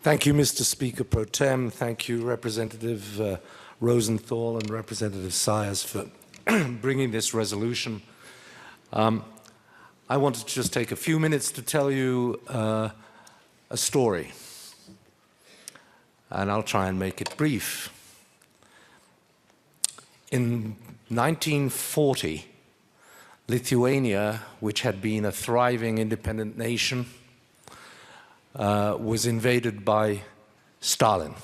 Thank you, Mr. Speaker Pro Tem. Thank you, Representative Rosenthal and Representative Sayers, for bringing this resolution. I wanted to just take a few minutes to tell you a story, and I'll try and make it brief. In 1940, Lithuania, which had been a thriving independent nation, was invaded by Stalin.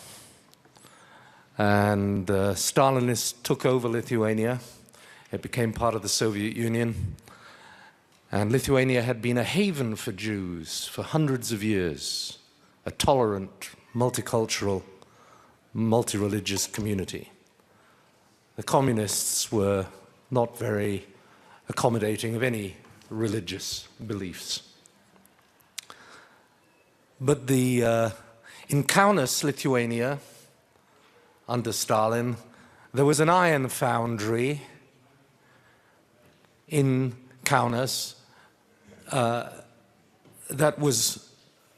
And Stalinists took over Lithuania. It became part of the Soviet Union. And Lithuania had been a haven for Jews for hundreds of years, a tolerant, multicultural, multi-religious community. The communists were not very accommodating of any religious beliefs. But in Kaunas, Lithuania, under Stalin, there was an iron foundry in Kaunas that was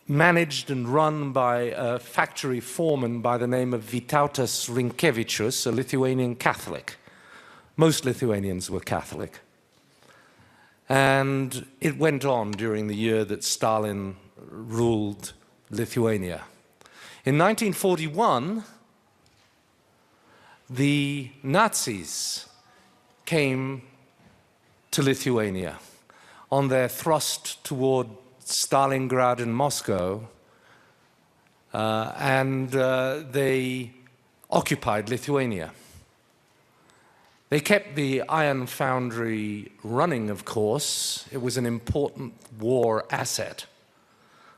managed and run by a factory foreman by the name of Vytautas Rinkevičius, a Lithuanian Catholic. Most Lithuanians were Catholic. And it went on during the year that Stalin ruled Lithuania. In 1941, the Nazis came to Lithuania on their thrust toward Stalingrad and Moscow, and they occupied Lithuania. They kept the iron foundry running, of course. It was an important war asset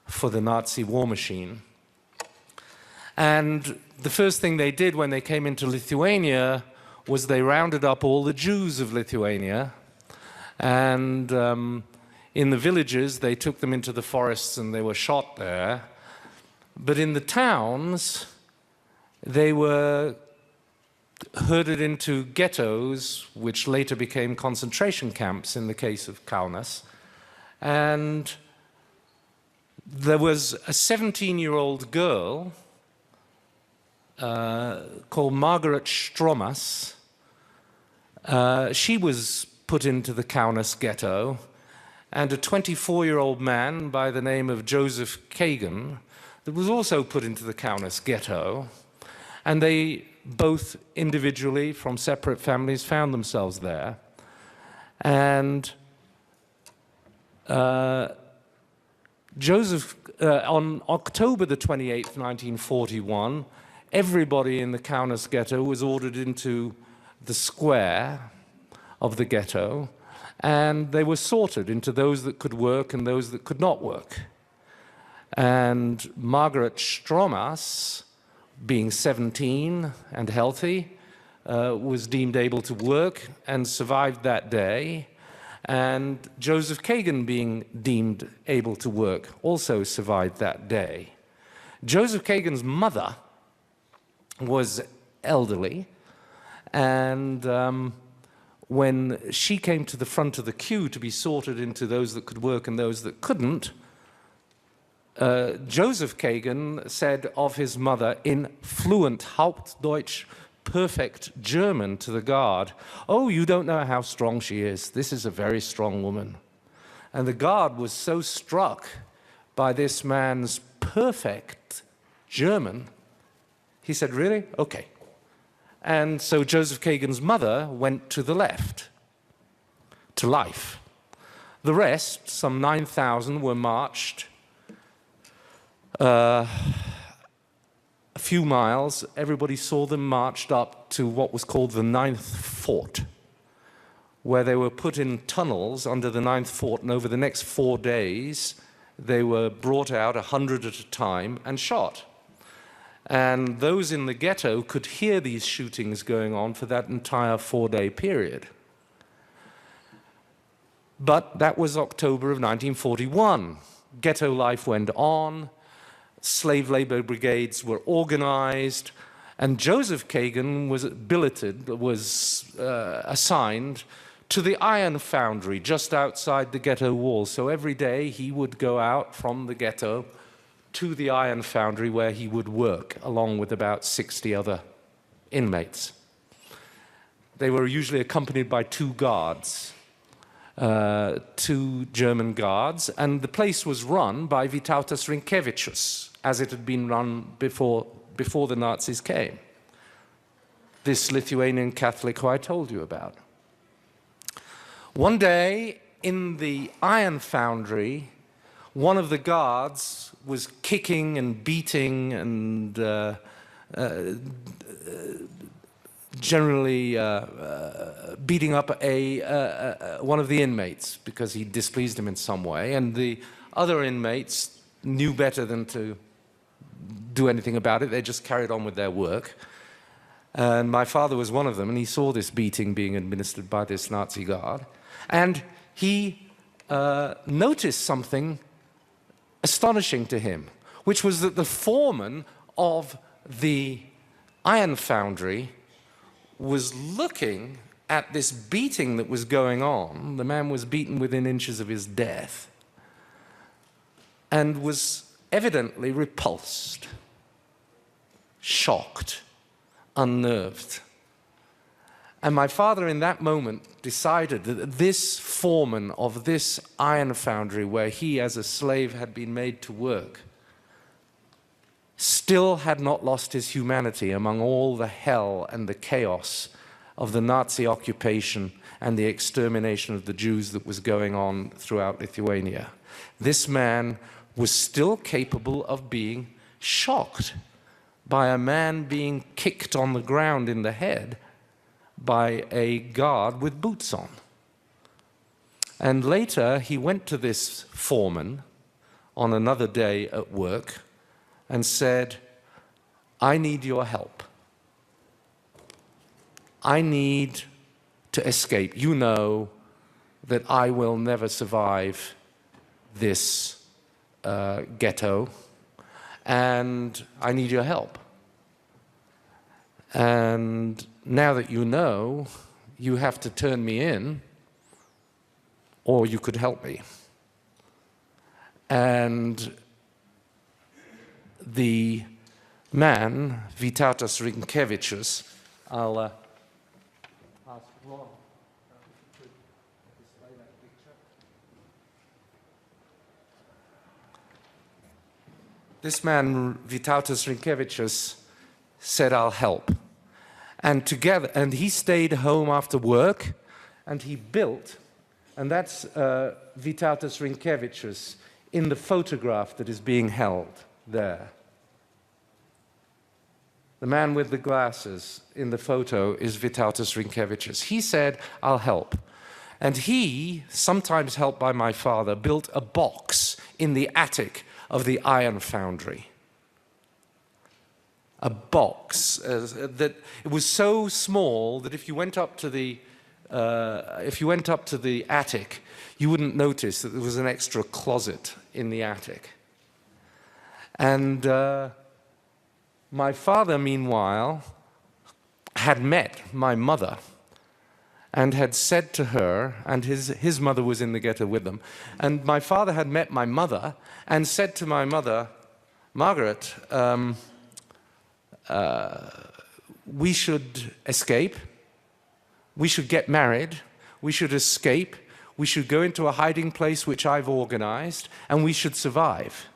for the Nazi war machine. And the first thing they did when they came into Lithuania was they rounded up all the Jews of Lithuania, and in the villages they took them into the forests and they were shot there. But in the towns they were herded into ghettos, which later became concentration camps in the case of Kaunas. And there was a 17-year-old girl called Margaret Stromas. She was put into the Kaunas ghetto, and a 24-year-old man by the name of Joseph Kagan that was also put into the Kaunas ghetto, and they both individually from separate families found themselves there. And on October the 28th, 1941, everybody in the Kaunas ghetto was ordered into the square of the ghetto, and they were sorted into those that could work and those that could not work. And Margaret Stromas, being 17 and healthy, was deemed able to work and survived that day. And Joseph Kagan, being deemed able to work, also survived that day. Joseph Kagan's mother was elderly, and when she came to the front of the queue to be sorted into those that could work and those that couldn't, Joseph Kagan said of his mother in fluent Hauptdeutsch, perfect German, to the guard, "Oh, you don't know how strong she is. This is a very strong woman." And the guard was so struck by this man's perfect German, he said, "Really? Okay." And so Joseph Kagan's mother went to the left, to life. The rest, some 9,000, were marched a few miles. Everybody saw them marched up to what was called the 9th Fort, where they were put in tunnels under the 9th Fort, and over the next 4 days they were brought out 100 at a time and shot. And those in the ghetto could hear these shootings going on for that entire 4-day period. But that was October of 1941. Ghetto life went on. Slave labor brigades were organized, and Joseph Kagan was assigned to the iron foundry just outside the ghetto wall. So every day he would go out from the ghetto to the iron foundry where he would work, along with about 60 other inmates. They were usually accompanied by two guards, two German guards, and the place was run by Vytautas Rinkevičius, as it had been run before the Nazis came. This Lithuanian Catholic who I told you about. One day, in the iron foundry, one of the guards was kicking and beating and generally beating up one of the inmates because he displeased him in some way, and the other inmates knew better than to do anything about it. They just carried on with their work. And my father was one of them, and he saw this beating being administered by this Nazi guard, and he noticed something astonishing to him, which was that the foreman of the iron foundry was looking at this beating that was going on. The man was beaten within inches of his death and was evidently repulsed, shocked, unnerved. And my father in that moment decided that this foreman of this iron foundry where he as a slave had been made to work still had not lost his humanity among all the hell and the chaos of the Nazi occupation and the extermination of the Jews that was going on throughout Lithuania. This man was still capable of being shocked by a man being kicked on the ground in the head by a guard with boots on. And later he went to this foreman on another day at work and said, "I need your help. I need to escape. You know that I will never survive this ghetto, and I need your help. And now that you know, you have to turn me in, or you could help me." And the man, Vytautas Rinkevičius, I'll ask Ron to display that picture. This man, Vytautas Rinkevičius, said, "I'll help." And together, and he stayed home after work, and he built, and that's Vytautas Rinkevičius in the photograph that is being held there. The man with the glasses in the photo is Vytautas Rinkevičius. He said, "I'll help." And he, sometimes helped by my father, built a box in the attic of the iron foundry. A box that it was so small that if you went up to the attic, you wouldn't notice that there was an extra closet in the attic. And my father, meanwhile, had met my mother and had said to her, and his mother was in the ghetto with them, and my father had met my mother and said to my mother, "Margaret, we should escape, we should get married, we should escape, we should go into a hiding place which I've organized, and we should survive.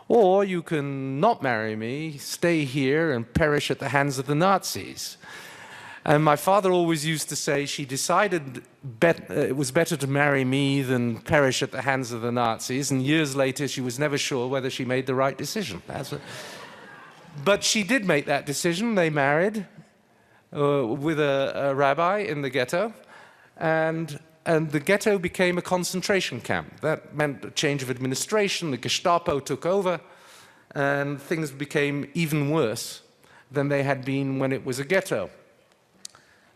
Or you can not marry me, stay here and perish at the hands of the Nazis." And my father always used to say she decided it was better to marry me than perish at the hands of the Nazis, and years later she was never sure whether she made the right decision. But she did make that decision. They married with a rabbi in the ghetto, and the ghetto became a concentration camp. That meant a change of administration. The Gestapo took over, and things became even worse than they had been when it was a ghetto.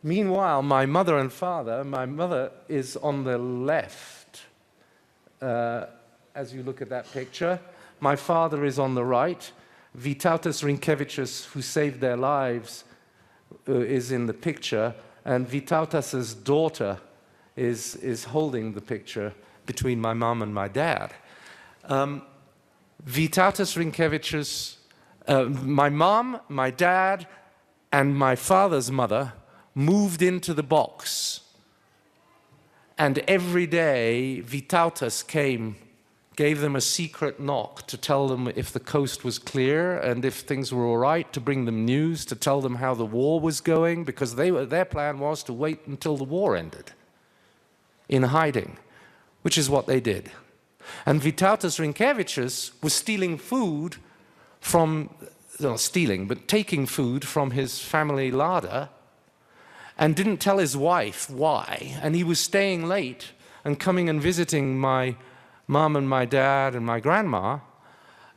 Meanwhile, my mother and father, my mother is on the left, as you look at that picture. My father is on the right. Vytautas Rinkevičius, who saved their lives, is in the picture, and Vytautas's daughter is holding the picture between my mom and my dad. Vytautas Rinkevičius, my mom, my dad, and my father's mother moved into the box. And every day, Vytautas came, gave them a secret knock to tell them if the coast was clear and if things were all right, to bring them news, to tell them how the war was going, because their plan was to wait until the war ended in hiding, which is what they did. And Vytautas Rinkevičius was stealing food from, not stealing, but taking food from his family larder, and didn't tell his wife why. And he was staying late and coming and visiting my mom and my dad and my grandma,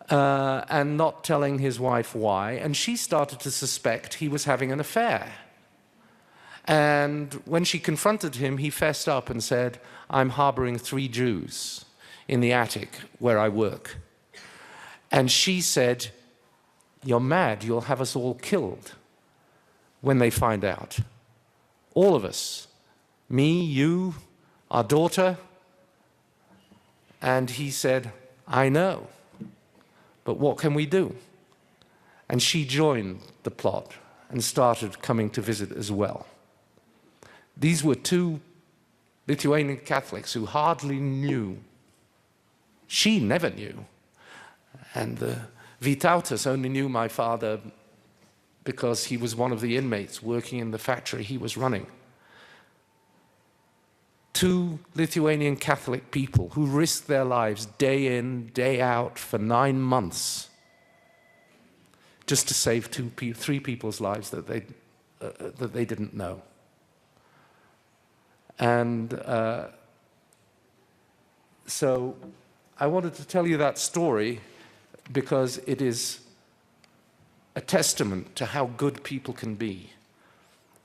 and not telling his wife why. And she started to suspect he was having an affair. And when she confronted him, he fessed up and said, "I'm harboring 3 Jews in the attic where I work." And she said, "You're mad, you'll have us all killed when they find out. All of us, me, you, our daughter." And he said, "I know, but what can we do?" And she joined the plot and started coming to visit as well. These were 2 Lithuanian Catholics who hardly knew. She never knew. And Vytautas only knew my father because he was one of the inmates working in the factory he was running. 2 Lithuanian Catholic people who risked their lives day in, day out for 9 months just to save 3 people's lives that they didn't know. And so I wanted to tell you that story because it is a testament to how good people can be.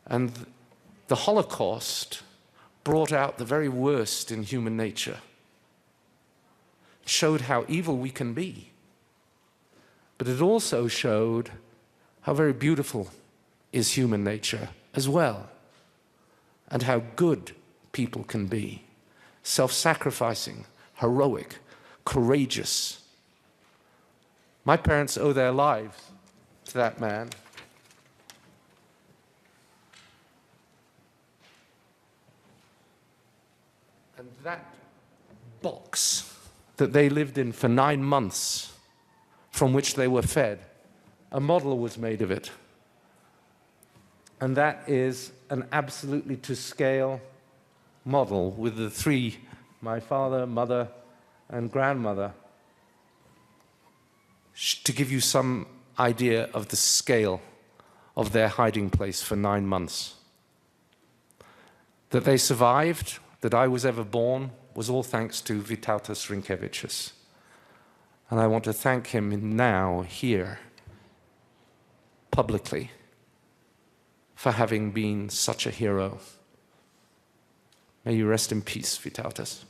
And the Holocaust brought out the very worst in human nature. It showed how evil we can be. But it also showed how very beautiful is human nature as well, and how good people can be. Self-sacrificing, heroic, courageous. My parents owe their lives to that man. And that box that they lived in for 9 months, from which they were fed, a model was made of it. And that is an absolutely to scale model with the 3, my father, mother, and grandmother, to give you some idea of the scale of their hiding place for 9 months. That they survived, that I was ever born, was all thanks to Vytautas Rinkevičius. And I want to thank him now, here, publicly, for having been such a hero. May you rest in peace, Vytautas.